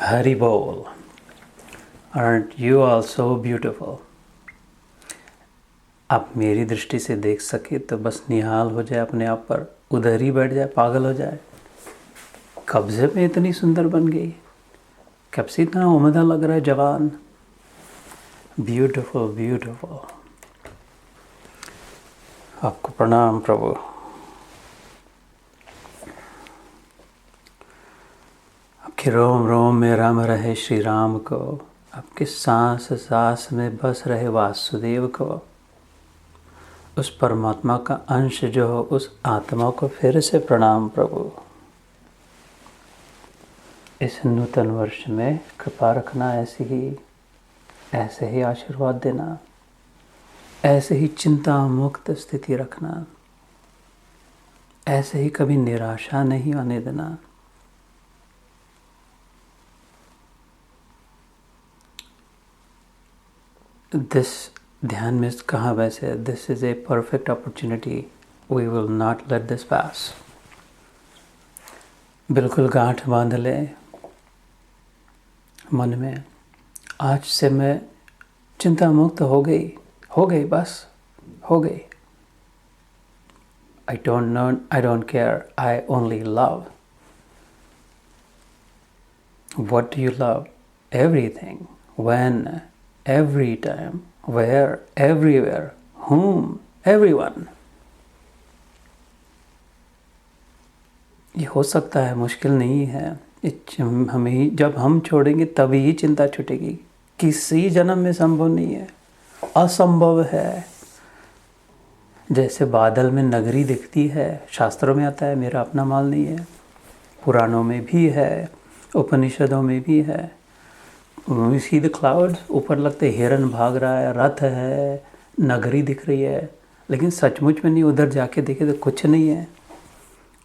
हरि बोल। Aren't you all so beautiful? आप मेरी दृष्टि से देख सके तो बस निहाल हो जाए, अपने आप पर उधर ही बैठ जाए, पागल हो जाए। कब्जे में इतनी सुंदर बन गई, कब से इतना उम्दा लग रहा है, जवान। Beautiful beautiful. आपको प्रणाम प्रभु। आपके रोम रोम में रम रहे श्री राम को, आपके सांस सांस में बस रहे वासुदेव को, उस परमात्मा का अंश जो हो उस आत्मा को फिर से प्रणाम प्रभु। इस नूतन वर्ष में कृपा रखना, ऐसे ही आशीर्वाद देना, ऐसे ही चिंता मुक्त स्थिति रखना, ऐसे ही कभी निराशा नहीं आने देना। दिस ध्यान में कहाँ वैसे, this is a perfect opportunity, we will not let this pass. बिल्कुल गांठ बांध ले मन में, आज से मैं चिंता मुक्त हो गई, बस हो गई। I don't know, I don't care, I only love. What do you love? Everything, when, every time, where, everywhere, whom, everyone. ये हो सकता है, मुश्किल नहीं है। हमें जब हम छोड़ेंगे तभी ही चिंता छूटेगी। किसी जन्म में संभव नहीं है, असंभव है। जैसे बादल में नगरी दिखती है, शास्त्रों में आता है, मेरा अपना माल नहीं है, पुराणों में भी है, उपनिषदों में भी है। We see the clouds, ऊपर लगते हिरन भाग रहा है, रथ है, नगरी दिख रही है, लेकिन सचमुच में नहीं। उधर जाके देखे तो कुछ नहीं है,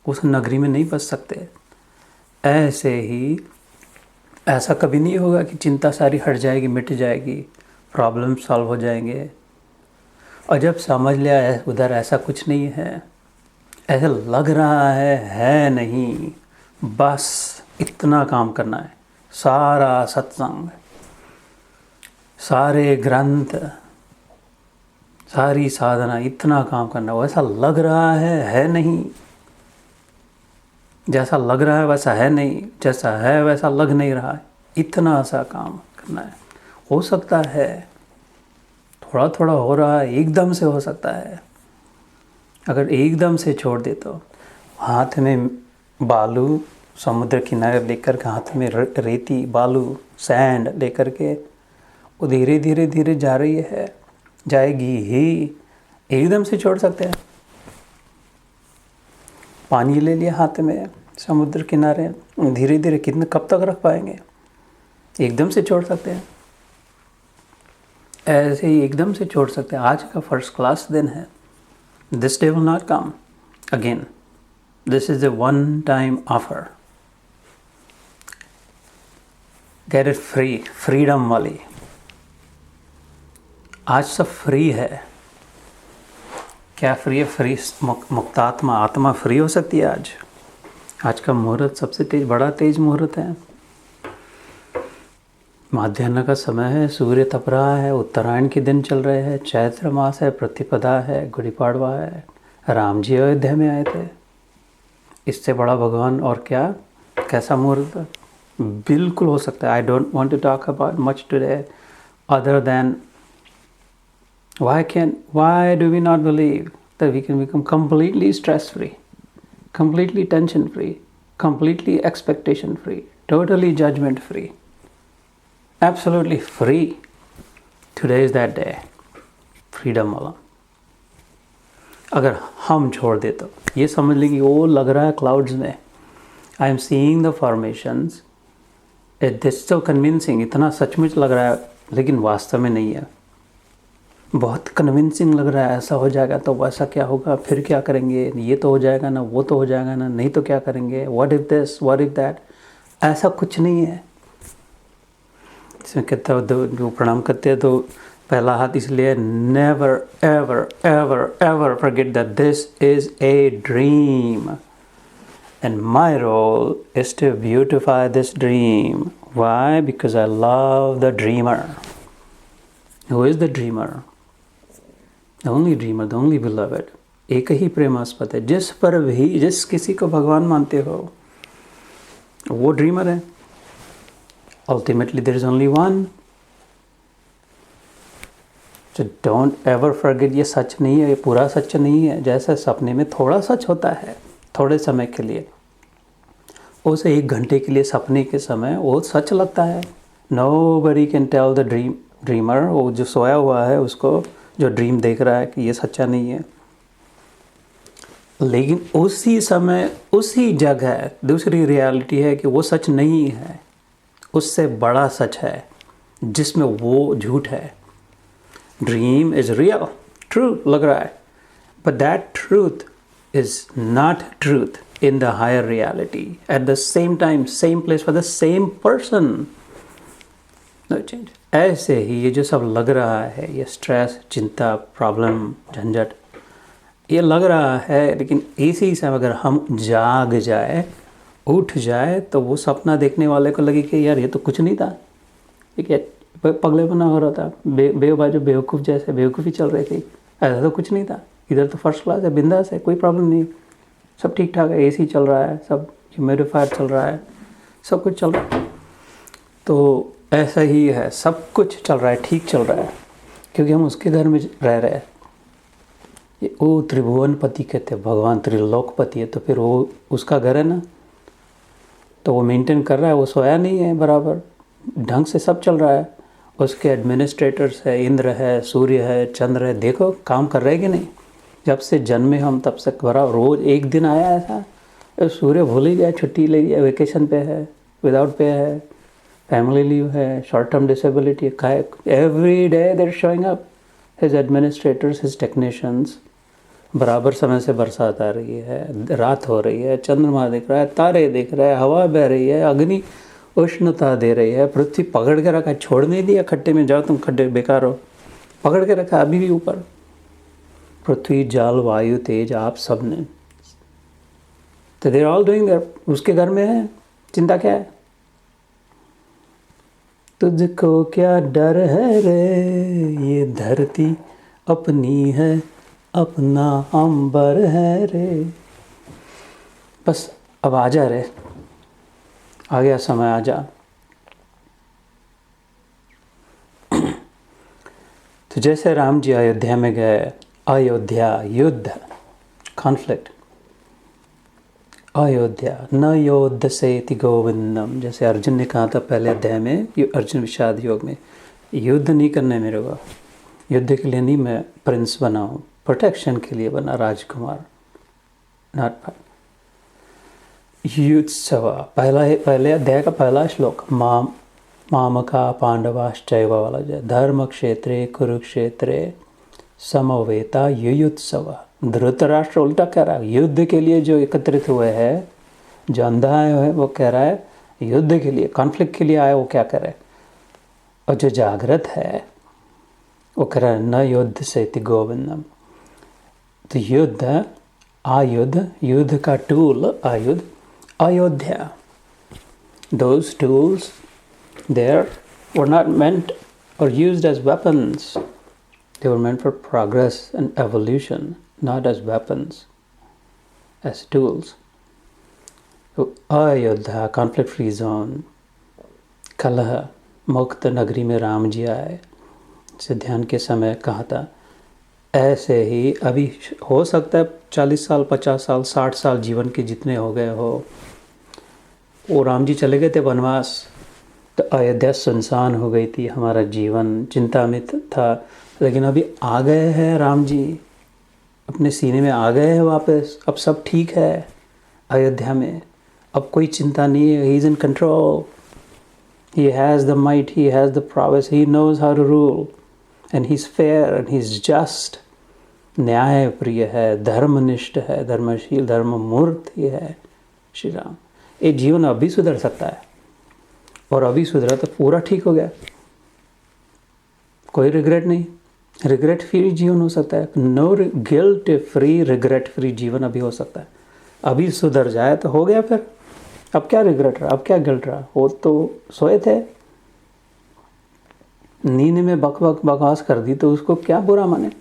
उस नगरी में नहीं बस सकते। ऐसे ही ऐसा कभी नहीं होगा कि चिंता सारी हट जाएगी, मिट जाएगी, प्रॉब्लम सॉल्व हो जाएंगे। और जब समझ लिया उधर ऐसा कुछ नहीं है, ऐसा लग रहा है नहीं, बस इतना काम करना है। सारा सत्संग, सारे ग्रंथ, सारी साधना, इतना काम करना। वैसा लग रहा है नहीं। जैसा लग रहा है वैसा है नहीं, जैसा है वैसा लग नहीं रहा है। इतना सा काम करना है। हो सकता है थोड़ा थोड़ा हो रहा है, एकदम से हो सकता है। अगर एकदम से छोड़ दे तो हाथ में बालू, समुद्र किनारे लेकर के, हाथ में रेती, बालू, सैंड लेकर के वो धीरे धीरे धीरे जा रही है, जाएगी ही। एकदम से छोड़ सकते हैं। पानी ले लिया हाथ में, समुद्र किनारे, धीरे धीरे कितने कब तक रख पाएंगे? एकदम से छोड़ सकते हैं। ऐसे ही एकदम से छोड़ सकते हैं। आज का फर्स्ट क्लास दिन है। This day will not come again. This is A one time offer. Get it free, freedom वाली। आज सब फ्री है। क्या फ्री है? फ्री मुक्तात्मा, आत्मा फ्री हो सकती है आज। आज का मुहूर्त सबसे तेज, बड़ा तेज मुहूर्त है। माध्याह्न का समय है, सूर्य तप रहा है, उत्तरायण के दिन चल रहे हैं, चैत्र मास है, प्रतिपदा है, गुड़ी पाड़वा है, राम जी अयोध्या में आए थे। इससे बड़ा भगवान और क्या? कैसा मुहूर्त बिल्कुल हो सकता है। I don't want to talk about much today other than why do we not believe that we can become completely stress free, completely tension free, completely expectation free, totally judgment free, absolutely free? Today is that day, freedom वाला। अगर हम छोड़ दे तो ये समझ लें कि वो लग रहा है क्लाउड्स में, I am seeing the formations, it is so convincing, इतना सचमुच लग रहा है, लेकिन वास्तव में नहीं है। बहुत कन्विंसिंग लग रहा है, ऐसा हो जाएगा तो वैसा क्या होगा, फिर क्या करेंगे, ये तो हो जाएगा ना, वो तो हो जाएगा ना, नहीं तो क्या करेंगे, what if this, what if that. ऐसा कुछ नहीं है। इसमें कहता है जो प्रणाम करते हैं तो पहला हाथ इसलिए, never ever ever ever forget that this is a dream and my role is to beautify this dream Why? Because I love the dreamer. Who is the dreamer? The only dreamer, the only beloved. एक ही प्रेमास्पद है, जिस पर भी जिस किसी को भगवान मानते हो वो ड्रीमर है. Ultimately there is only one. So don't ever forget, ये सच नहीं है, ये पूरा सच नहीं है. जैसे सपने में थोड़ा सच होता है थोड़े समय के लिए, उसे 1 घंटे के लिए सपने के समय वो सच लगता है. Nobody can tell the dreamer, वो जो सोया हुआ है उसको, जो ड्रीम देख रहा है, कि ये सच्चा नहीं है. लेकिन उसी समय उसी जगह दूसरी रियलिटी है कि वो सच नहीं है, उससे बड़ा सच है जिसमें वो झूठ है. ड्रीम इज रियल, ट्रू लग रहा है, but that truth is not truth in the higher reality. At the same time, same place, for the same person, no change. ऐसे ही ये जो सब लग रहा है, ये स्ट्रेस, चिंता, प्रॉब्लम, झंझट, ये लग रहा है, लेकिन इसी समय अगर हम जाग जाए, उठ जाए, तो वो सपना देखने वाले को लगे कि यार ये तो कुछ नहीं था, ये क्या पगले बना हो रहा था, बेवजह बेवकूफ़ जैसे बेवकूफ़ी चल रही थी, ऐसा तो कुछ नहीं था, इधर तो फर्स्ट क्लास है, बिंदास है, कोई प्रॉब्लम नहीं, सब ठीक ठाक है, एसी चल रहा है, सब ह्यूमिडिफायर चल रहा है, सब कुछ चल रहा है. तो ऐसा ही है, सब कुछ चल रहा है, ठीक चल रहा है, क्योंकि हम उसके घर में रह रहे हैं. वो त्रिभुवनपति कहते हैं, भगवान त्रिलोकपति है, तो फिर वो उसका घर है ना, तो वो मेंटेन कर रहा है, वो सोया नहीं है, बराबर ढंग से सब चल रहा है. उसके एडमिनिस्ट्रेटर्स है, इंद्र है, सूर्य है, चंद्र है, देखो काम कर रहे कि नहीं. जब से जन्मे हम तब से बड़ा रोज़ एक दिन आया ऐसा, सूर्य भूल ही गया, छुट्टी ले लिया, वेकेशन पे है, विदाउट पे है, फैमिली लीव है, शॉर्ट टर्म डिसेबिलिटी है, every day there showing up his administrators, his technicians. बराबर समय से बरसात आ रही है, रात हो रही है, चंद्रमा दिख रहा है, तारे दिख रहे हैं, हवा बह रही है, अग्नि उष्णता दे रही है, पृथ्वी पकड़ के रखा है, छोड़ नहीं दिया खड्डे में, जाओ तुम खड्डे बेकार हो, पकड़ के रखा अभी भी ऊपर. पृथ्वी, जल, वायु, तेज, आप सब ने, तो देर ऑल डूइंग देयर. उसके घर में है, चिंता क्या है. तुझको क्या डर है रे, ये धरती अपनी है, अपना अंबर है रे. बस अब आ जा रे, आ गया समय, आ जा. तो जैसे राम जी अयोध्या में गए, अयोध्या युद्ध, कॉन्फ्लिक्ट, अयोध्या न योद्ध सेति गोविंदम, जैसे अर्जुन ने कहा था पहले अध्याय में, अर्जुन विषाद योग में, युद्ध नहीं करने मेरे को, युद्ध के लिए नहीं मैं प्रिंस बना हूँ, प्रोटेक्शन के लिए बना राजकुमार, नॉट युत्सव. पहले अध्याय का पहला श्लोक, मामका पांडवाश्चैव वाला, जो धर्म क्षेत्रे कुरुक्षेत्रे समवेता युयुत्सव. धृतराष्ट्र उल्टा कह रहा है, युद्ध के लिए जो एकत्रित हुए हैं, जो अंधा है वो कह रहा है युद्ध के लिए, कॉन्फ्लिक्ट के लिए आया, वो क्या करे, और जो जागृत है वो कह रहा है न युद्ध सेति गोविंदम. तो युद्ध, आयुध, युद्ध का टूल आयुध, Ayodhya. Those tools there were not meant or used as weapons. They were meant for progress and evolution, not as weapons, as tools. So, Ayodhya, conflict free zone, कलह मुक्त नगरी में राम जी आए, से ध्यान के समय कहा था. ऐसे ही अभी हो सकता है 40 साल, 50 साल, 60 साल जीवन के जितने हो गए हो, वो राम जी चले गए थे वनवास, तो अयोध्या सुनसान हो गई थी, हमारा जीवन चिंता में था. लेकिन अभी आ गए हैं राम जी, अपने सीने में आ गए हैं वापस, अब सब ठीक है अयोध्या में, अब कोई चिंता नहीं है. He is in control, he has the might, he has the prowess, he knows how to rule, and he is fair and he is just. न्याय प्रिय है, धर्मनिष्ठ है, धर्मशील, धर्ममूर्ति है श्री राम. ये जीवन अभी सुधर सकता है, और अभी सुधरा तो पूरा ठीक हो गया, कोई रिग्रेट नहीं, रिग्रेट फ्री जीवन हो सकता है. No guilt free, regret free जीवन अभी हो सकता है. अभी सुधर जाए तो हो गया, फिर अब क्या रिग्रेट रहा, अब क्या गिल्ट रहा? वो तो सोए थे, नींद में बकवास कर दी तो उसको क्या बुरा माने?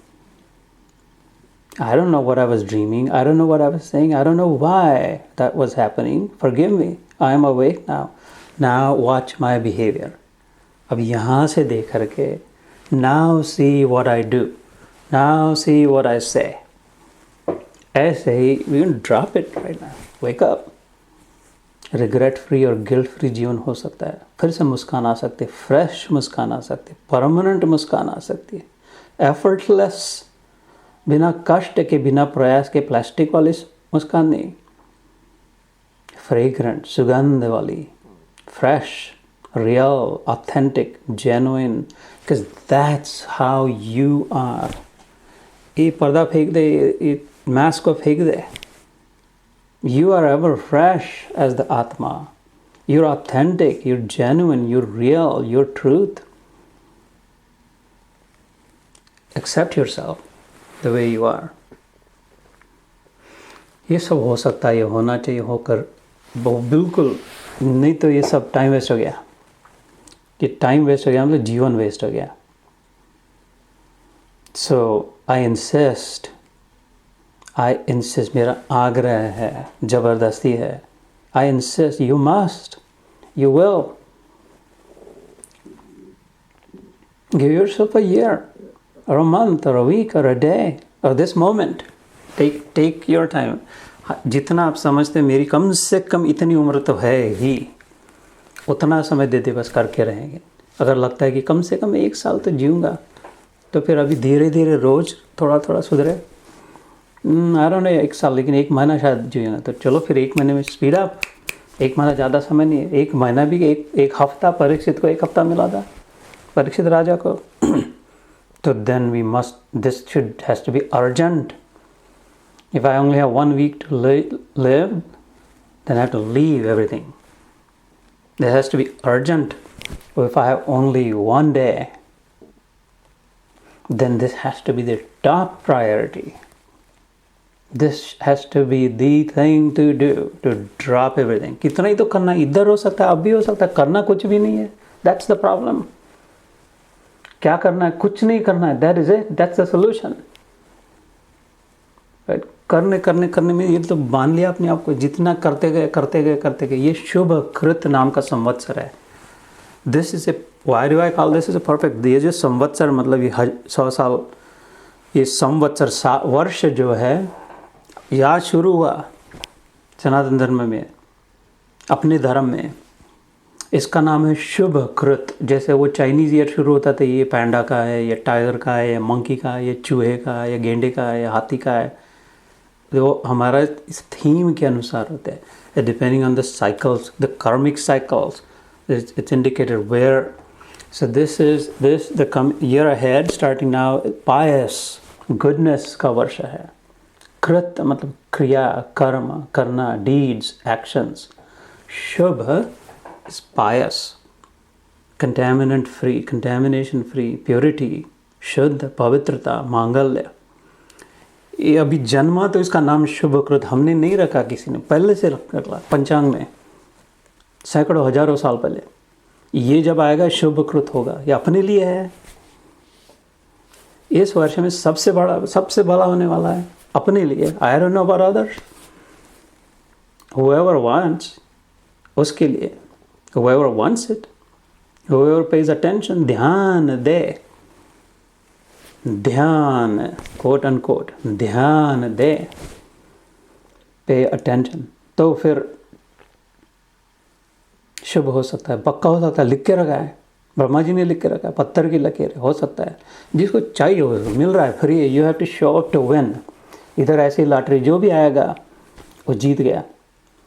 I don't know what I was dreaming. I don't know what I was saying. I don't know why that was happening. Forgive me. I am awake now. Now watch my behavior. अब यहाँ से देख करके now see what I do. Now see what I say. ऐसे ही we can drop it right now. Wake up. Regret free और guilt free जीवन हो सकता है। फिर से मुस्कान आ सकती है, फ्रेश मुस्कान आ सकती है, परमानेंट मुस्कान आ सकती है, एफर्टलेस, बिना कष्ट के, बिना प्रयास के, प्लास्टिक वाली मुस्कान नहीं, फ्रेग्रेंट, सुगंध वाली, fresh, real, authentic, genuine, because that's how you are. ये पर्दा फेंक दे, ये मास्क को फेंक दे। You are ever fresh as the Atma. You're authentic, you're genuine, you're real, you're truth. Accept yourself the way you are. ये सब हो सकता है, ये होना चाहिए, होकर बिल्कुल नहीं तो ये सब टाइम वेस्ट हो गया। ये टाइम वेस्ट हो गया मतलब जीवन वेस्ट हो गया। So I insist, मेरा आग्रह है, ज़बरदस्ती है। I insist, you must, you will. Give yourself a year, or a month, or a week, or a day, or this moment. Take your time. जितना आप समझते मेरी कम से कम इतनी उम्र तो है ही, उतना समय दे दे, बस करके रहेंगे। अगर लगता है कि कम से कम 1 साल तो जीऊँगा, तो फिर अभी धीरे धीरे रोज़ थोड़ा थोड़ा सुधरे। I don't know 1 साल, लेकिन 1 महीना शायद जिएगा, तो चलो फिर 1 महीने में स्पीड अप। 1 महीना ज़्यादा समय नहीं है, 1 महीना भी, एक हफ्ता, परीक्षित को 1 हफ्ता मिला था, परीक्षित राजा को। तो then we must, this has to be urgent. If I only have 1 week to live, then I have to leave everything. This has to be urgent. Or if I have only 1 day, then this has to be the top priority. This has to be the thing to do, to drop everything. कितना ही तो करना, इधर हो सकता है, अब भी हो सकता है, करना कुछ भी नहीं है। That's the problem. क्या करना है? कुछ नहीं करना है। That is it. That's the solution. Right? करने में ये तो बांध लिया अपने आप को, जितना करते गए। ये शुभ कृत नाम का संवत्सर है। This is a, why do I call this is a perfect? ये जो संवत्सर मतलब ये 100 साल, ये संवत्सर वर्ष जो है, या शुरू हुआ सनातन धर्म में, अपने धर्म में, इसका नाम है शुभ कृत। जैसे वो चाइनीज़ ईयर शुरू होता था, ये पैंडा का है, ये टाइगर का है, ये मंकी का है, ये चूहे का है, ये गेंडे का है, ये हाथी का है। वो हमारा इस थीम के अनुसार होता है, depending on the cycles, the karmic cycles, it's indicated where. So this the year ahead starting now, pious, goodness का वर्ष है। कृत मतलब क्रिया, कर्म, करना, डीड्स, एक्शंस। शुभ is pious, contaminant free, contamination free, purity, शुद्ध, पवित्रता, मांगल्य। ये अभी जन्मा तो इसका नाम शुभकृत हमने नहीं रखा, किसी ने पहले से रखा पंचांग में, सैकड़ों हजारों साल पहले। ये जब आएगा शुभकृत होगा, ये अपने लिए है। इस वर्ष में सबसे बड़ा होने वाला है अपने लिए। I don't know about others, whoever wants, उसके लिए, whoever wants it, whoever pays attention, ध्यान दे, ध्यान, quote unquote, ध्यान दे, pay attention, तो फिर शुभ हो सकता है, पक्का हो सकता है। लिख के रखा है, ब्रह्मा जी ने लिख के रखा है, पत्थर की लकीर हो सकता है। जिसको चाहिए हो, मिल रहा है free. You have to show up to win. इधर ऐसी लॉटरी जो भी आएगा वो जीत गया,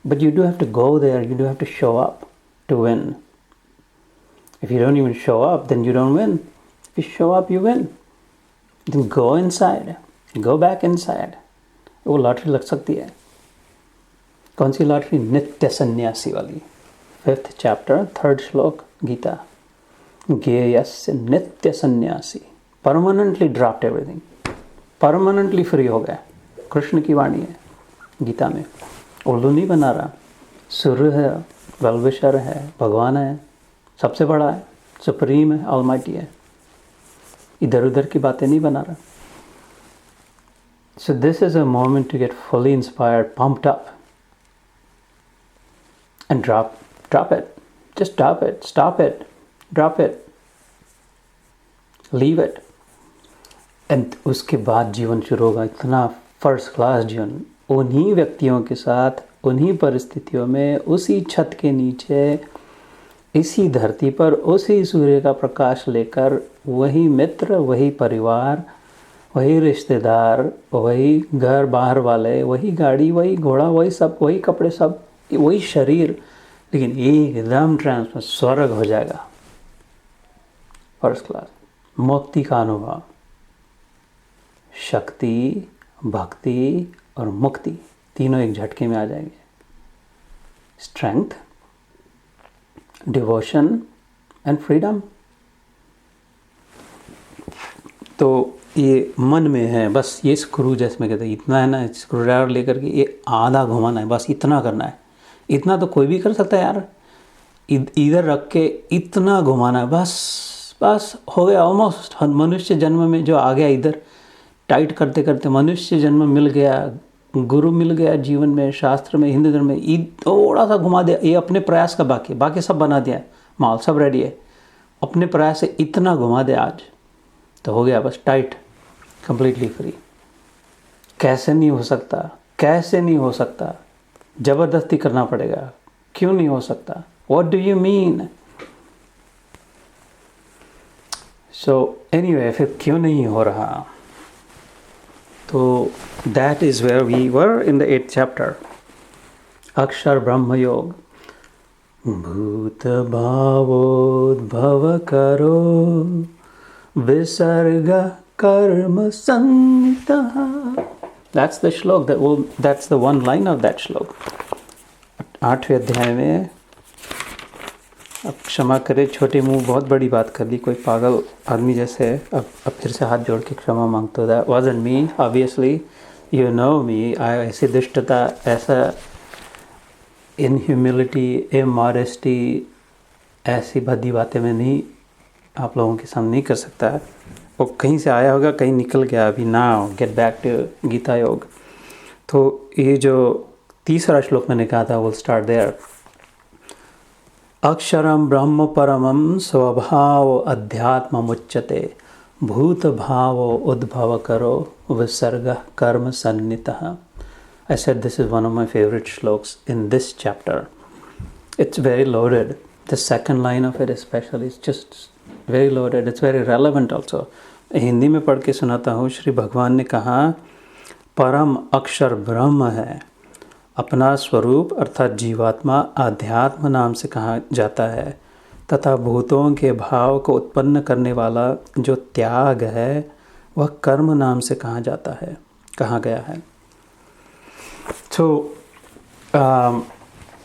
but you do have to go there, you do have to show up to win. If you don't even show up, then you don't win. If you show up, you win. Then go inside, go back inside. वो lottery लग सकती है। कौन सी lottery? नित्य सन्यासी वाली। 5th chapter 3rd श्लोक गीता। ज्ञेयस्य नित्य सन्यासी, permanently dropped everything, permanently free हो गया। कृष्ण की वाणी है गीता में, उर्दू नहीं बना रहा, सूर्य है, वेलविशर है, भगवान है, सबसे बड़ा है, सुप्रीम है, ऑलमाइटी है, इधर उधर की बातें नहीं बना रहा। So this is a moment to get fully inspired, pumped up, and drop it. Just drop it, stop it, drop it, leave it. And उसके बाद जीवन शुरू होगा, इतना फर्स्ट क्लास जीवन, उन्हीं व्यक्तियों के साथ, उन्हीं परिस्थितियों में, उसी छत के नीचे, इसी धरती पर, उसी सूर्य का प्रकाश लेकर, वही मित्र, वही परिवार, वही रिश्तेदार, वही घर बाहर वाले, वही गाड़ी, वही घोड़ा, वही सब, वही कपड़े, सब वही शरीर, लेकिन एकदम ट्रांसफर, स्वर्ग हो जाएगा, फर्स्ट क्लास, मुक्ति का अनुभव, शक्ति, भक्ति और मुक्ति तीनों एक झटके में आ जाएंगे। Strength, devotion and freedom. तो ये मन में है, बस ये स्क्रू, जैसे मैं कहता, इतना है ना, स्क्रू ड्राइवर लेकर के ये आधा घुमाना है, बस इतना करना है। इतना तो कोई भी कर सकता है यार, इधर रख के इतना घुमाना है, बस हो गया ऑलमोस्ट। मनुष्य जन्म में जो आ गया, इधर टाइट करते करते मनुष्य जन्म मिल गया, गुरु मिल गया जीवन में, शास्त्र में, हिंदू धर्म में, थोड़ा सा घुमा दिया, ये अपने प्रयास का बाकी सब बना दिया है, माल सब रेडी है, अपने प्रयास से इतना घुमा दे आज, तो हो गया बस टाइट, कंप्लीटली फ्री। कैसे नहीं हो सकता, कैसे नहीं हो सकता, ज़बरदस्ती करना पड़ेगा, क्यों नहीं हो सकता, what do you mean? So anyway, फिर क्यों नहीं हो रहा? तो that is where we were in the 8th chapter, अक्षर ब्रह्म योग। भूत भावोद्भव करो विसर्ग कर्म संहिता। That's the श्लोक, that's the one line of that श्लोक। 8वें अध्याय में, अब क्षमा करे, छोटे मुंह बहुत बड़ी बात कर दी, कोई पागल आदमी जैसे। अब फिर से हाथ जोड़ के क्षमा मांगता हूँ। That wasn't me, obviously, you know me। ऐसी दुष्टता, ऐसा इनह्यूमिलिटी, इमॉडेस्टी, ऐसी भद्दी बातें मैं नहीं, आप लोगों के सामने नहीं कर सकता। वो कहीं से आया होगा, कहीं निकल गया। अभी now get back to Gita yoga. तो ये जो तीसरा श्लोक मैंने कहा था, विल स्टार्ट देयर। अक्षरम ब्रह्म परमं स्वभाव अध्यात्म उच्यते भूत भाव उद्भव करो विसर्ग कर्म सन्नितः। I said this is one of my favorite shloks in this chapter. It's very loaded. The second line of it especially is just very loaded. It's very relevant also. Hindi में पढ़ के सुनाता हूँ। श्री भगवान ने कहा, परम अक्षर ब्रह्म है, अपना स्वरूप अर्थात जीवात्मा आध्यात्म नाम से कहा जाता है, तथा भूतों के भाव को उत्पन्न करने वाला जो त्याग है वह कर्म नाम से कहा जाता है, कहा गया है। So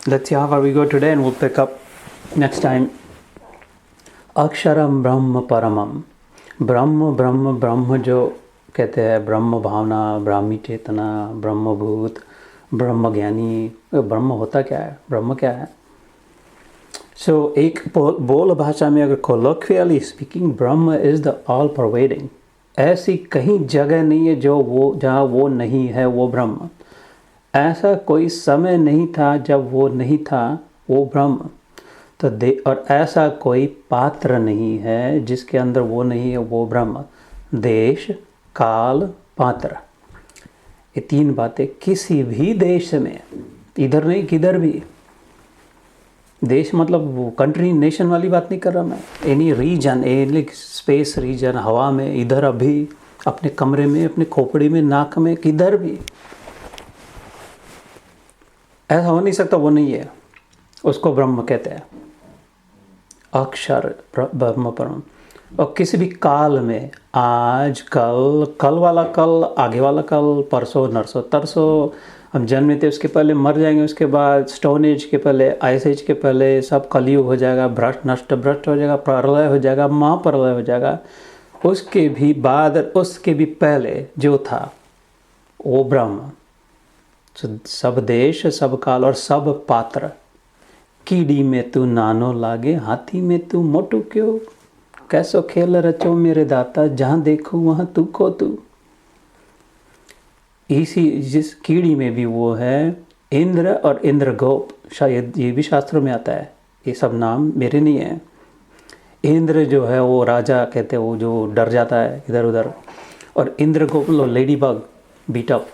let's see how far we go today and we'll pick up next time. अक्षरम ब्रह्म परमम, ब्रह्म ब्रह्म ब्रह्म जो कहते हैं, ब्रह्म भावना, ब्राह्मी चेतना, ब्रह्मभूत, ब्रह्म ज्ञानी। ब्रह्म होता क्या है, ब्रह्म क्या है? सो एक बोल भाषा में अगर कोलोक्वियली speaking, Brahma is the all pervading. ऐसी कहीं जगह नहीं है जो वो, जहाँ वो नहीं है, वो ब्रह्म। ऐसा कोई समय नहीं था जब वो नहीं था, वो ब्रह्म। तो और ऐसा कोई पात्र नहीं है जिसके अंदर वो नहीं है, वो ब्रह्म। देश, काल, पात्र, ये तीन बातें किसी भी देश में, इधर नहीं किधर भी। देश मतलब वो कंट्री, नेशन वाली बात नहीं कर रहा मैं। Any reason, any space reason, हवा में, इधर, अभी, अपने कमरे में, अपने खोपड़ी में, नाक में, किधर भी ऐसा हो नहीं सकता, वो नहीं है, उसको ब्रह्म कहते हैं। अक्षर ब्रह्म परम। और किसी भी काल में, आज, कल, कल वाला कल, आगे वाला कल, परसों, नरसों, तरसों, हम जन्मे थे, उसके पहले मर जाएंगे, उसके बाद स्टोन एज के पहले, आइस एज के पहले, सब कलयुग हो जाएगा, भ्रष्ट नष्ट भ्रष्ट हो जाएगा, प्रलय हो जाएगा, महाप्रलय हो जाएगा। उसके भी बाद, उसके भी पहले जो था वो ब्रह्म। सब देश, सब काल और सब पात्र कीड़ी में तू नानो लागे, हाथी में तू मोटू क्यों, कैसो खेल रचो मेरे दाता, जहाँ देखो वहाँ तू को तू। इसी जिस कीड़ी में भी वो है इंद्र और इंद्रगोप, शायद ये भी शास्त्रों में आता है, ये सब नाम मेरे नहीं है। इंद्र जो है वो राजा कहते हैं, वो जो डर जाता है इधर उधर, और इंद्रगोप लो लेडी बग बीटअप,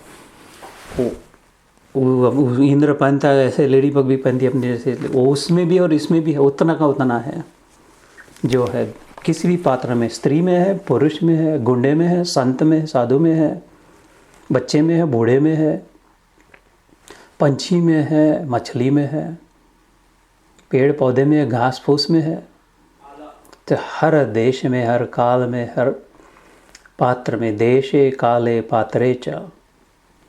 वो इंद्र पहनता है ऐसे, लेडी बग भी पहनती है अपने जैसे, वो उसमें भी और इसमें भी है, उतना का उतना है जो है। किसी भी पात्र में, स्त्री में है, पुरुष में है, गुंडे में है, संत में है, साधु में है, बच्चे में है, बूढ़े में है, पंछी में है, मछली में है, पेड़ पौधे में है, घास फूस में है। तो हर देश में, हर काल में, हर पात्र में, देशे काले पात्रे च,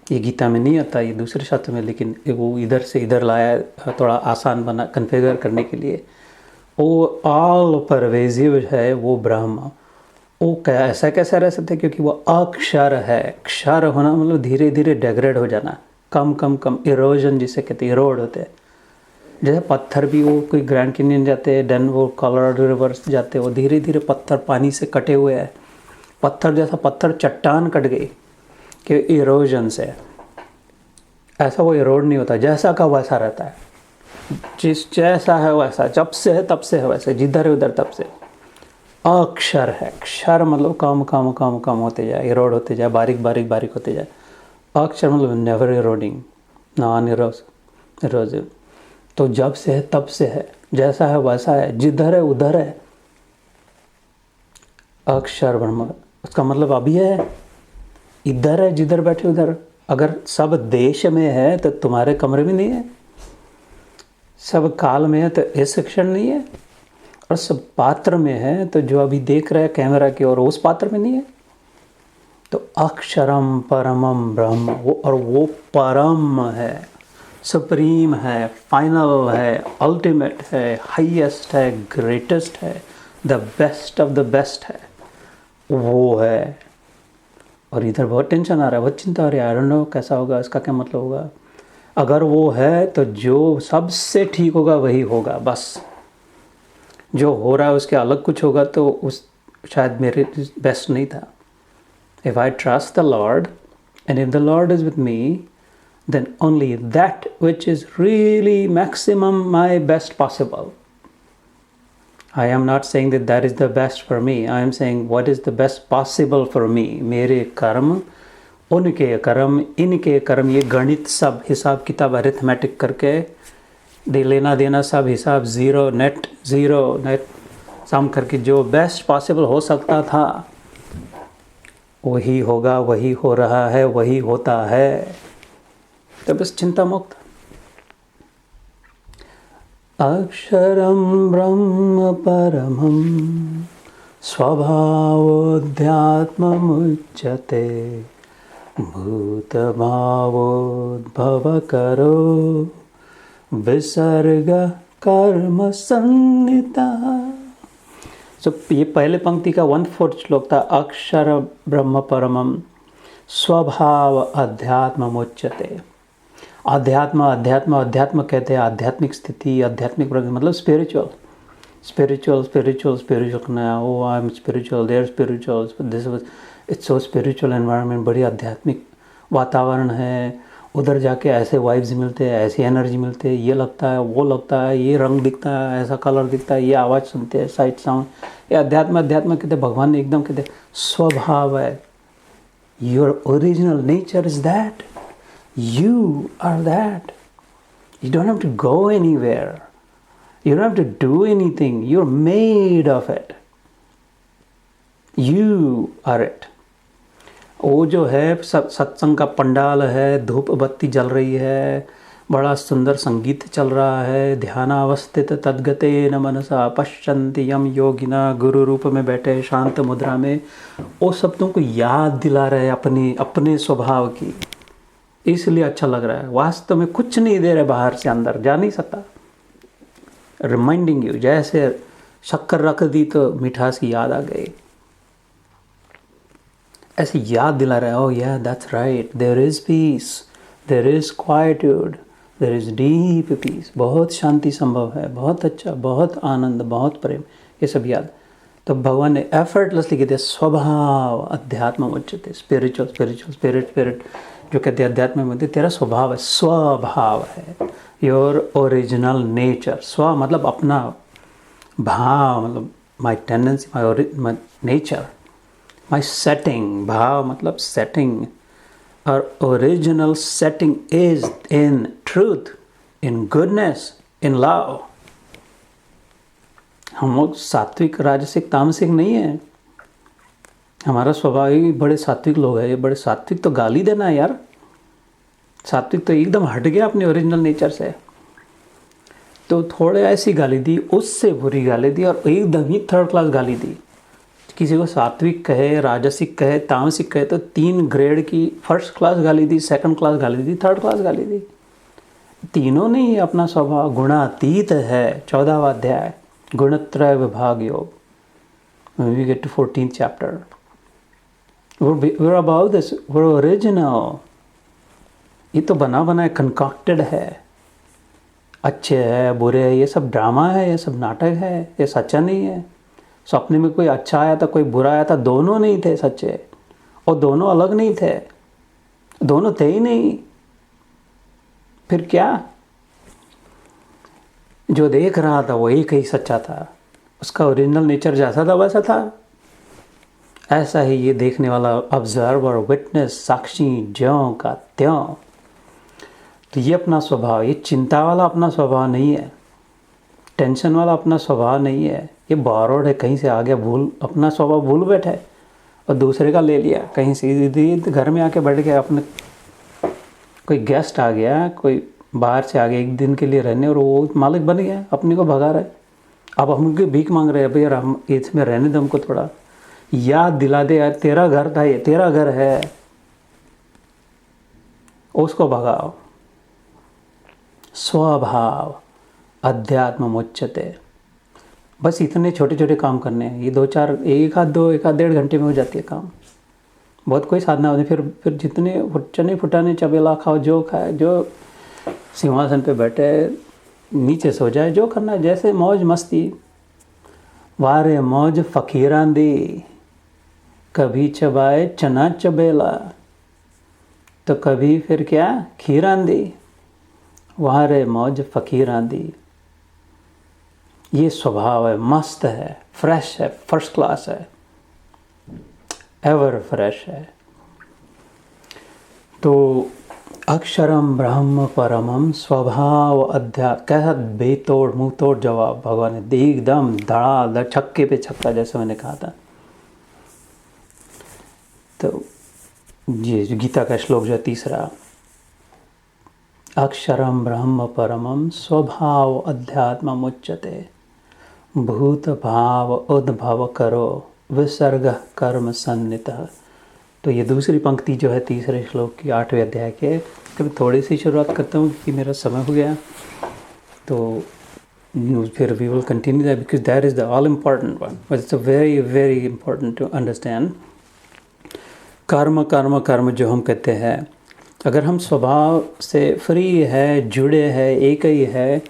ये गीता में नहीं आता, ये दूसरे शास्त्र में, लेकिन वो इधर से इधर लाया थोड़ा आसान बना कन्फिगर करने के लिए। वो ऑल परवेजिव है वो ब्रह्म। वो क्या ऐसा कैसा रह सकता है, क्योंकि वो अक्षर है। क्षर होना मतलब धीरे धीरे डेग्रेड हो जाना, कम कम कम, इरोजन जिसे कहते हैं, इरोड होते हैं। जैसे पत्थर भी, वो कोई ग्रैंड कैनियन जाते हैं, डेन वो कोलोराडो रिवर्स जाते हैं, वो धीरे धीरे पत्थर पानी से कटे हुए हैं। पत्थर जैसा पत्थर चट्टान कट गई कि इरोजन से, ऐसा वो इरोड नहीं होता, जैसा का वैसा रहता है। जिस जैसा है वैसा, जब से है तब से है वैसे, जिधर है उधर तब से। अक्षर है, क्षर मतलब कम कम कम कम होते जाए, इरोड होते जाए, बारीक बारीक बारीक होते जाए। अक्षर मतलब नेवर इरोडिंग, नॉन इरोजिव। तो जब से है तब से है, जैसा है वैसा है, जिधर है उधर है। अक्षर ब्रह्म, उसका मतलब अभी है, इधर है, जिधर बैठे उधर। अगर सब देश में है तो तुम्हारे कमरे में नहीं है, सब काल में है तो इस क्षण नहीं है, और सब पात्र में है तो जो अभी देख रहे हैं कैमरा की ओर, उस पात्र में नहीं है। तो अक्षरम परमम ब्रह्म, वो, और वो परम है, सुप्रीम है, फाइनल है, अल्टीमेट है, हाईएस्ट है, ग्रेटेस्ट है, the best of the best है, वो है। और इधर बहुत टेंशन आ रहा है, बहुत चिंता आ रही है, आई डोंट नो कैसा होगा, इसका क्या मतलब होगा। अगर वो है तो जो सबसे ठीक होगा वही होगा, बस। जो हो रहा है उसके अलग कुछ होगा तो उस शायद मेरे बेस्ट नहीं था। If I trust the Lord and if the Lord is with me, then only that which is really maximum my best possible. I am not saying that that is the best for me. I am saying what is the best possible for me. मेरे कर्म, उनके कर्म, इनके कर्म, ये गणित सब हिसाब किताब अरिथमेटिक करके दे लेना देना सब हिसाब, ज़ीरो नेट सम करके जो बेस्ट पॉसिबल हो सकता था वही होगा, वही हो रहा है, वही होता है। तो बस चिंता मुक्त। अक्षरम ब्रह्म परमं स्वभावोऽध्यात्ममुच्यते, भूतभावोद्भवकरो विसर्ग कर्म संहिता। सो ये पहले पंक्ति का 1/4 श्लोक था। अक्षर ब्रह्म परमं स्वभाव अध्यात्ममुच्यते। अध्यात्म अध्यात्म अध्यात्म कहते हैं आध्यात्मिक स्थिति, आध्यात्मिक प्रगति, मतलब स्पिरिचुअल करना। Oh I am spiritual, there spiritual, this it's so spiritual environment, बड़ी आध्यात्मिक वातावरण है। उधर जाके ऐसे वाइब्स मिलते हैं, ऐसी एनर्जी मिलते हैं, ये लगता है, वो लगता है, ये रंग दिखता है, ऐसा कलर दिखता है, ये आवाज़ सुनते हैं, साइट साउंड, ये अध्यात्म कहते हैं। भगवान ने एकदम कहते स्वभाव है, your original nature is that, you are that. You don't have to go anywhere, you don't have to do anything, you're made of it, you are it. वो जो है सत्संग का पंडाल है, धूप बत्ती जल रही है, बड़ा सुंदर संगीत चल रहा है, ध्यानावस्थित तद्गतेन मनसा पश्यन्ति यम योगिना, गुरु रूप में बैठे शांत मुद्रा में, वो सब तुमको याद दिला रहे अपने स्वभाव की, इसलिए अच्छा लग रहा है। वास्तव में कुछ नहीं दे रहे, बाहर से अंदर जा नहीं सकता। रिमाइंडिंग यू, जैसे शक्कर रख दी तो मिठास की याद आ गई, ऐसे याद दिला रहा है। Oh yeah that's right, there is peace, there is quietude, there is deep peace, बहुत शांति संभव है, बहुत अच्छा, बहुत आनंद, बहुत प्रेम, ये सब याद। तो भगवान ने एफर्टलेसली कहते स्वभाव अध्यात्म उच्चते, स्पिरिचुअल स्पिरिचुअल स्पिरिट स्पिरिट जो कहते हैं अध्यात्म में, तेरा स्वभाव है, स्वभाव है, योर ओरिजिनल नेचर। स्व मतलब अपना, भाव मतलब my tendency, my nature, my setting. भाव मतलब सेटिंग, और original setting is in truth, in goodness, in love. हम लोग सात्विक राजसिक तामसिक नहीं है, हमारा स्वभाव ही बड़े सात्विक लोग हैं। ये बड़े सात्विक तो गाली देना है यार, सात्विक तो एकदम हट गया अपने ओरिजिनल नेचर से। तो थोड़े ऐसी गाली दी, उससे बुरी गाली दी, और एकदम ही थर्ड क्लास गाली दी। किसी को सात्विक कहे, राजसिक कहे, तामसिक कहे, तो 3 ग्रेड की फर्स्ट क्लास गाली दी, सेकंड क्लास गाली दी, थर्ड क्लास गाली दी। तीनों नहीं, अपना स्वभाव गुणातीत है। 14वां अध्याय गुणत्रय विभाग योग, when we get to 14th chapter, we're about this, we're original। ये तो बना बनाया कंकॉक्टेड है, अच्छे है बुरे है, ये सब ड्रामा है, ये सब नाटक है, ये सच्चा नहीं है। सपने में कोई अच्छा आया था, कोई बुरा आया था, दोनों नहीं थे सच्चे, और दोनों अलग नहीं थे, दोनों थे ही नहीं। फिर क्या? जो देख रहा था वो एक ही सच्चा था, उसका ओरिजिनल नेचर जैसा था वैसा था। ऐसा ही ये देखने वाला ऑब्जर्वर, विटनेस, साक्षी, ज्यों का त्यों। तो ये अपना स्वभाव, ये चिंता वाला अपना स्वभाव नहीं है, टेंशन वाला अपना स्वभाव नहीं है। ये बोरोड है, कहीं से आ गया, भूल, अपना स्वभाव भूल बैठे और दूसरे का ले लिया। कहीं से घर में आके बैठ गया, अपने कोई गेस्ट आ गया, कोई बाहर से आ गया एक दिन के लिए रहने, और वो मालिक बन गया, अपने को भगा रहा है। अब हमको भीख मांग रहे हैं, भैया हम इसमें रहने दे, हमको थोड़ा याद दिला दे यार, तेरा घर था, ये तेरा घर है, उसको भगाओ। स्वभाव अध्यात्म मुच्यते। बस इतने छोटे छोटे काम करने हैं, ये 2-4 एक आध 1.5 घंटे में हो जाती है काम। बहुत कोई साधना होती। फिर जितने चने फुटाने चबेला खाओ, जो खाए, जो सिंहासन पे बैठे, नीचे सो जाए, जो करना है, जैसे मौज मस्ती। वारे मौज फकीरां दी, कभी चबाए चना चबेला, तो कभी फिर क्या खीरां दी। वारे मौज फकीरां दी। ये स्वभाव है, मस्त है, फ्रेश है, फर्स्ट क्लास है, एवर फ्रेश है। तो अक्षरम ब्रह्म परमम स्वभाव अध्यात्म, कैसा बेतोड़ मुंह तोड़ जवाब भगवान ने, एकदम धड़ाधड़, छक्के पे छक्का, जैसे मैंने कहा था। तो ये गीता का श्लोक जो है 3, अक्षरम ब्रह्म परमम स्वभाव अध्यात्म मुच्यते, भूत भाव उद्भव करो विसर्ग कर्म सन्नितः। तो ये दूसरी पंक्ति जो है 3 श्लोक की 8वें अध्याय के, कभी थोड़ी सी शुरुआत करता हूँ क्योंकि मेरा समय हो गया, तो फिर we will continue that because that is the all important one, but it's a very very important to understand. कर्म कर्म कर्म जो हम कहते हैं, अगर हम स्वभाव से फ्री है, जुड़े हैं, एक ही है,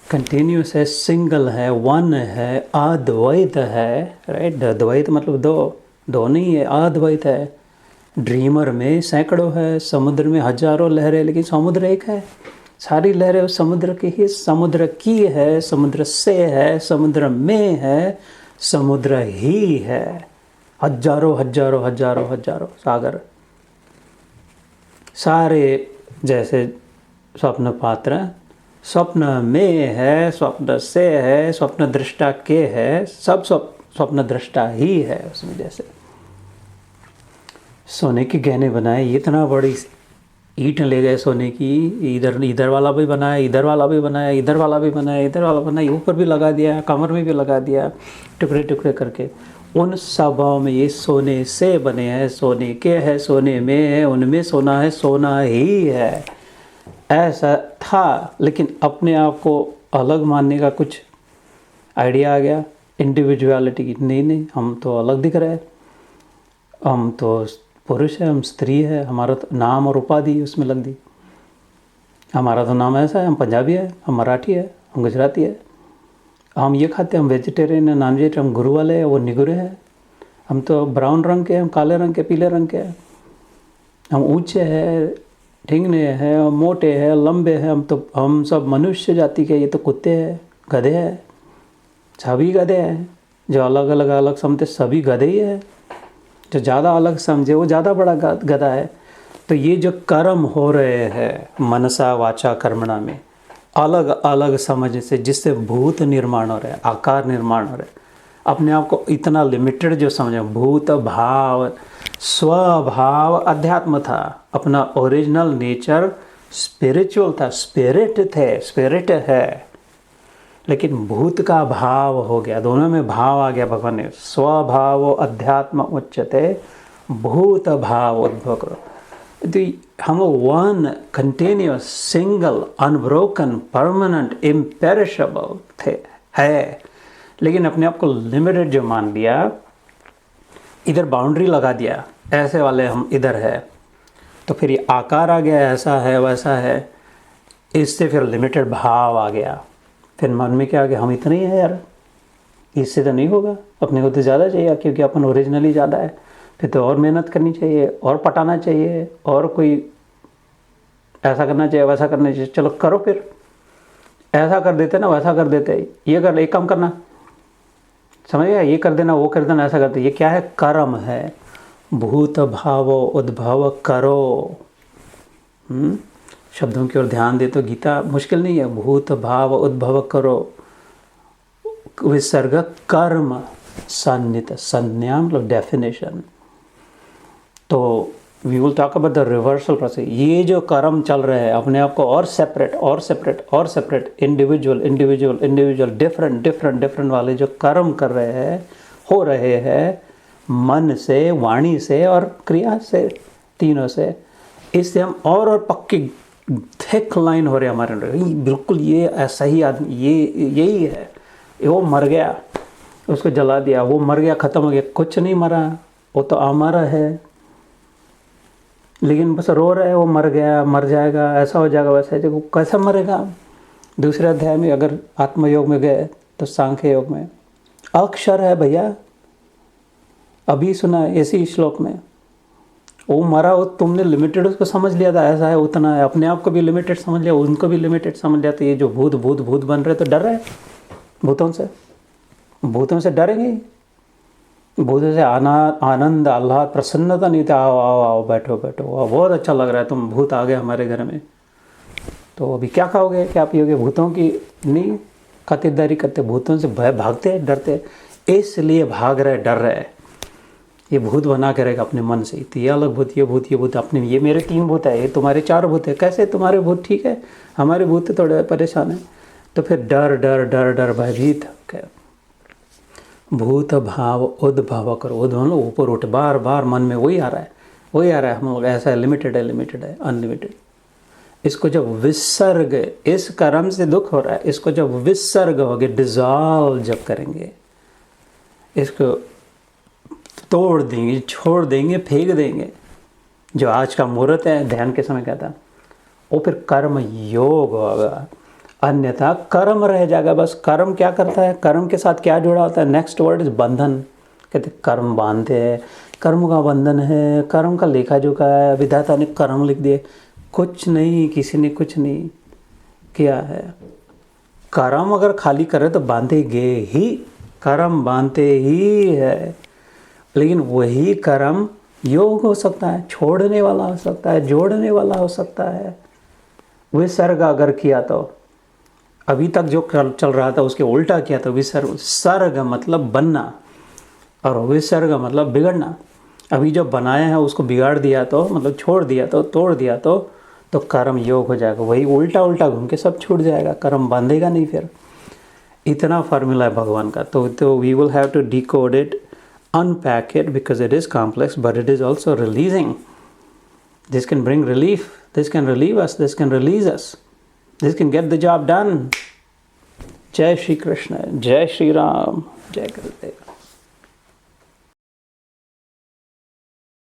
कंटिन्यूस है, सिंगल है, वन है, अद्वैत है, राइट। अद्वैत मतलब दो नहीं है, अद्वैत है। ड्रीमर में सैकड़ों है, समुद्र में हजारों लहरें, लेकिन समुद्र एक है। सारी लहरें उस समुद्र की ही, समुद्र की है, समुद्र से है, समुद्र में है, समुद्र ही है। हजारों हजारों हजारों हजारों सागर, सारे जैसे स्वप्न पात्र, स्वप्न में है, स्वप्न से है, स्वप्न दृष्टा के है, सब स्वप्न दृष्टा ही है उसमें। जैसे सोने के गहने बनाए, इतना बड़ी ईंट ले गए सोने की, इधर वाला भी बनाया, इधर वाला भी बनाया, इधर वाला भी बनाया, इधर वाला बनाया, ऊपर भी लगा दिया, कमर में भी लगा दिया, टुकड़े टुकड़े करके। उन सबों में ये सोने से बने हैं, सोने के है, सोने में है, उनमें सोना है, सोना ही है। ऐसा था, लेकिन अपने आप को अलग मानने का कुछ आइडिया आ गया, इंडिविजुअलिटी की। नहीं, हम तो अलग दिख रहे हैं, हम तो पुरुष है, हम स्त्री है, हमारा तो नाम और उपाधि उसमें लग दी। हमारा तो नाम ऐसा है, हम पंजाबी है, हम मराठी है, हम गुजराती है, हम ये खाते हैं, हम वेजिटेरियन है, नॉन वेजिटेरियन, हम गुरु वाले हैं, वो निगुरे हैं, हम तो ब्राउन रंग के, हम काले रंग के, पीले रंग के हैं, हम ऊंचे हैं, ठिंगने हैं, मोटे हैं, लंबे हैं, हम सब मनुष्य जाति के, ये तो कुत्ते हैं, गधे हैं, सभी गधे हैं। जो अलग अलग समझते सभी गधे ही है, जो ज़्यादा अलग समझे वो ज़्यादा बड़ा गधा है। तो ये जो कर्म हो रहे हैं मनसा वाचा कर्मणा में, अलग अलग समझ से, जिससे भूत निर्माण हो रहे हैं, आकार निर्माण हो रहे हैं, अपने आप को इतना लिमिटेड जो समझे, भूत भाव स्वभाव अध्यात्म था, अपना ओरिजिनल नेचर स्पिरिचुअल था, स्पिरिट है, लेकिन भूत का भाव हो गया, दोनों में भाव आ गया। भगवान ने स्वभाव अध्यात्म उच्चते भूत भाव उद्भव करो। तो हम one continuous single unbroken permanent imperishable थे है, लेकिन अपने आप को लिमिटेड जो मान लिया, इधर बाउंड्री लगा दिया, ऐसे वाले हम इधर है, तो फिर ये आकार आ गया, ऐसा है वैसा है, इससे फिर लिमिटेड भाव आ गया। फिर मन में क्या आ गया, हम इतने ही हैं यार, इससे तो नहीं होगा, अपने को तो ज़्यादा चाहिए क्योंकि अपन ओरिजिनली ज़्यादा है, फिर तो और मेहनत करनी चाहिए, और पटाना चाहिए, और कोई ऐसा करना चाहिए, वैसा करना चाहिए, चलो करो, फिर ऐसा कर देते ना, वैसा कर देते, ये कर, एक काम करना, समझ गया, ये कर देना, वो कर देना, ऐसा करते। ये क्या है, कर्म है। भूत भाव उद्भव करो। शब्दों की ओर ध्यान दे तो गीता मुश्किल नहीं है। भूत भाव उद्भव करो, विसर्ग कर्म सन्नित, संज्ञा मतलब डेफिनेशन। तो we will talk about the reversal process. ये जो कर्म चल रहे हैं, अपने आप को और सेपरेट और सेपरेट और सेपरेट, इंडिविजुअल डिफरेंट वाले जो कर्म कर रहे हैं, हो रहे हैं मन से, वाणी से और क्रिया से, तीनों से, इससे हम और पक्की थिक लाइन हो रहे हैं हमारे अंदर, बिल्कुल ये ऐसा ही आदमी, ये यही है। वो मर गया, उसको जला दिया, वो मर गया, ख़त्म हो गया, कुछ नहीं मरा, वो तो अमर है, लेकिन बस रो रहा है, वो मर गया, मर जाएगा, ऐसा हो जाएगा, वैसा है, वो कैसा मरेगा। दूसरे अध्याय में अगर आत्मयोग में गए तो सांख्य योग में अक्षर है भैया, अभी सुना इसी श्लोक में, वो मरा, वो तुमने लिमिटेड उसको समझ लिया था, ऐसा है, उतना है, अपने आप को भी लिमिटेड समझ लिया, उनको भी लिमिटेड समझ लिया। तो ये जो भूत बन रहे, तो डर रहे भूतों से डरेंगे, भूतों से आनंद आह्लाद प्रसन्नता नहीं था, आओ बैठो, बहुत अच्छा लग रहा है, तुम भूत आ गए हमारे घर में, तो अभी क्या खाओगे, क्या पियोगे। भूतों की नहीं खातिरदारी करते, भूतों से भय भागते, डरते, इसलिए भाग रहे, डर रहे। ये भूत बना के रहेगा अपने मन से, तो ये अलग भूत, ये भूत अपने, ये मेरे 3 भूत है, ये तुम्हारे 4 भूत है। कैसे तुम्हारे भूत ठीक है, हमारे भूत थोड़े परेशान है। तो फिर डर भयभीत, भूत भाव उद्भव करो, उद्भव ऊपर उठ, बार मन में वही आ रहा है, हम लोग ऐसा है, लिमिटेड है, अनलिमिटेड। इसको जब विसर्ग, इस कर्म से दुख हो रहा है, इसको जब विसर्ग होगे, डिजॉल्व जब करेंगे, इसको तोड़ देंगे, छोड़ देंगे, फेंक देंगे, जो आज का मुहूर्त है ध्यान के समय कहता, वो फिर कर्म योग होगा, अन्यथा कर्म रह जाएगा। बस कर्म क्या करता है, कर्म के साथ क्या जुड़ा होता है, नेक्स्ट वर्ड इज बंधन। कहते कर्म बांधते हैं, कर्म का बंधन है, कर्म का लेखा जोखा है, विधाता ने कर्म लिख दिए, कुछ नहीं, किसी ने कुछ नहीं किया है। कर्म अगर खाली करे तो बांधेंगे ही, कर्म बांधते ही है, लेकिन वही कर्म योग हो सकता है, छोड़ने वाला हो सकता है, जोड़ने वाला हो सकता है। विसर्ग अगर किया तो, अभी तक जो चल रहा था उसके उल्टा किया तो विसर्ग, सर्ग मतलब बनना और विसर्ग मतलब बिगड़ना। अभी जो बनाया है उसको बिगाड़ दिया तो, मतलब छोड़ दिया तो, तोड़ दिया तो कर्म योग हो जाएगा, वही उल्टा घूम के सब छूट जाएगा, कर्म बांधेगा नहीं। फिर इतना फार्मूला है भगवान का। तो we will have to decode it, unpack it, because it is complex, but it is also releasing. This can bring relief, this can relieve us, this can release us, this can get the job done. Jai Shri Krishna, Jai Shri Ram, Jai Gurudev.